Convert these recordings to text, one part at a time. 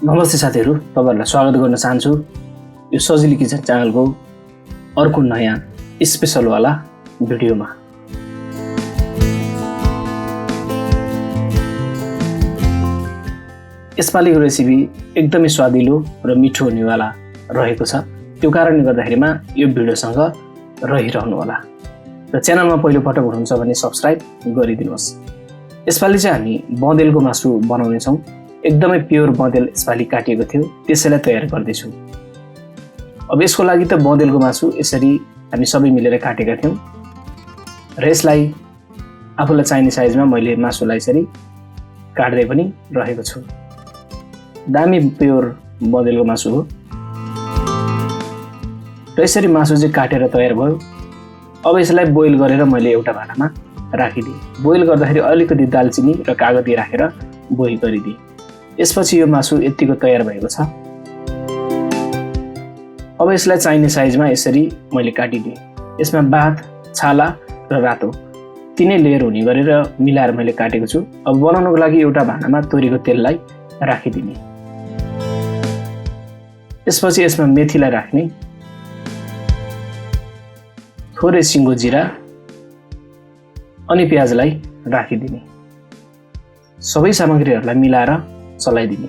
नमस्ते साथीहरू, तपाईहरुलाई स्वागत गर्न चाहन्छु यो सजिलो किचन च्यानलको अर्को नयाँ स्पेशल वाला भिडियोमा। यसपालिको रेसिपी एकदमै स्वादिलो र मिठो हुनेवाला रहेको छ। त्यो कारणले गर्दाखेरिमा यो भिडियोसँग रहिरहनु होला र च्यानलमा पहिलो पटक हुनुहुन्छ भने सब्स्क्राइब गरिदिनुहोस्। यसपालि चाहिँ हामी बँदेलको मासु बनाउने छौं। एकदमै प्योर बँदेल यसपालि काटिएको थियो, त्यसैलाई तयार गर्दै छु। अब यसको लागि त बँदेलको मासु यसरी हामी सबै मिलेर काटेका थियौं र यसलाई आफूलाई चाहिने साइजमा मैले मासुलाई यसरी काट्दै पनि रहेको छु। दामी प्योर बँदेलको मासु हो र यसरी मासु चाहिँ काटेर तयार भयो। अब यसलाई बोइल गरेर मैले एउटा भाँडामा राखिदिएँ। बोइल गर्दाखेरि अलिकति दालचिनी र कागती राखेर बोइल गरिदिएँ। यसपछि यो मासु यतिको तयार भएको छ। अब यसलाई चाहिने साइजमा यसरी मैले काटिदिएँ। यसमा बाथ, छाला र रातो तीनै लेयर हुने गरेर मिलाएर मैले काटेको छु। अब बनाउनको लागि एउटा भाँडामा तोरीको तेललाई राखिदिने। त्यसपछि यसमा मेथीलाई राख्ने, थोरै सिङ्गो जिरा अनि प्याजलाई राखिदिने। सबै सामग्रीहरूलाई मिलाएर चलाइदिने।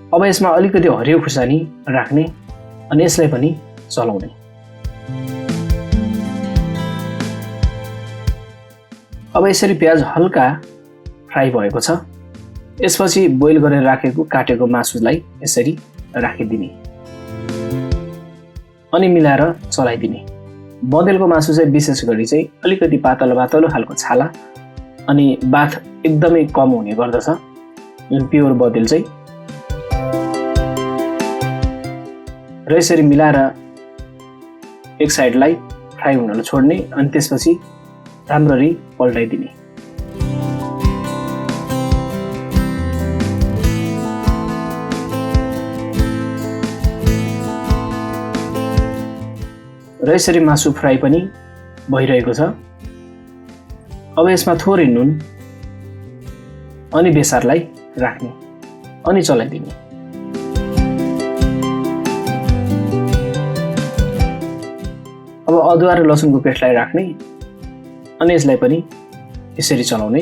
अब यसमा अलिकति हरियो खुर्सानी राख्ने अनि यसलाई पनि चलाउने। अब यसरी प्याज हल्का फ्राई भएको छ। यसपछि बोइल गरेर राखेको काटेको मासुलाई यसरी राखिदिने अनि मिलाएर चलाइदिने। बँदेलको मासु चाहिँ विशेष गरी चाहिँ अलिकति पातलो पातलो खालको छाला अनि बाथ एकदमै कम हुने गर्दछ। प्योर बँदेल चाहिँ र यसरी मिलाएर एक साइडलाई फ्राई हुनलाई छोड्ने अनि त्यसपछि राम्ररी पल्टाइदिने। र यसरी मासु फ्राई पनि भइरहेको छ। अब यसमा थोरै नुन अनि बेसारलाई राख्ने अनि चलाइदिने। अब अदुवा र लसुनको पेस्टलाई राख्ने अनि यसलाई पनि यसरी चलाउने।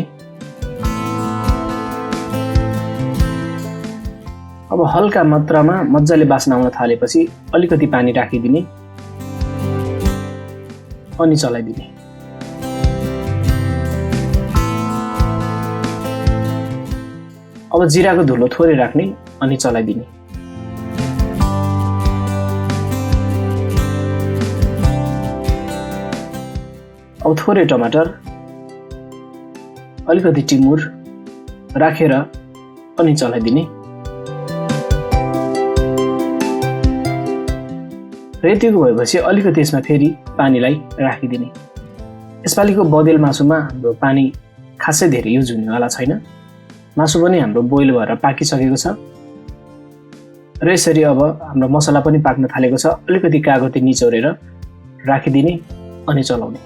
अब हल्का मात्रामा मजाले बास्ना आउन थालेपछि अलिकति पानी राखिदिने अनि चलाइदिने। अब जिराको धुलो थोरै राख्ने अनि चलाइदिने। अब थोरै टमाटर, अलिकति टिमुर राखेर अनि चलाइदिने। र यतिको भएपछि अलिकति यसमा फेरि पानीलाई राखिदिने। यसपालिको बँदेल मासुमा हाम्रो पानी खासै धेरै युज हुनेवाला छैन। मासु पनि हाम्रो बोइल भएर पाकिसकेको छ र यसरी अब हाम्रो मसला पनि पाक्न थालेको छ। अलिकति कागती निचोरेर राखिदिने अनि चलाउने।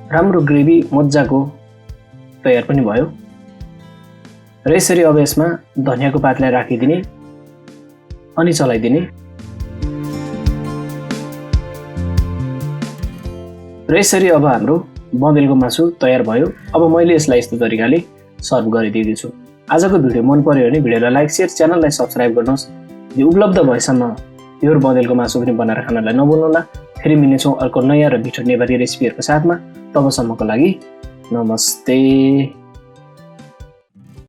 राम्रो ग्रेभी मजाको तयार पनि भयो र यसरी अब यसमा धनियाको पातलाई राखिदिने अनि चलाइदिने। र यसरी अब हाम्रो बँदेलको मासु तयार भयो। अब मैले यसलाई यस्तो तरिकाले सर्भ गरिदिएको छु। आजको भिडियो मन पर्यो भने भिडियोलाई लाइक, शेयर, च्यानललाई सब्स्क्राइब गर्नुहोस्। यो उपलब्ध भएसम्म प्योर बँदेलको मासु पनि बनाएर खानलाई नभुल्नुहोला। फेरि मिल्नेछौँ अर्को नयाँ र मिठो नेपाली रेसिपीहरूको साथमा। तबसम्मको लागि नमस्ते।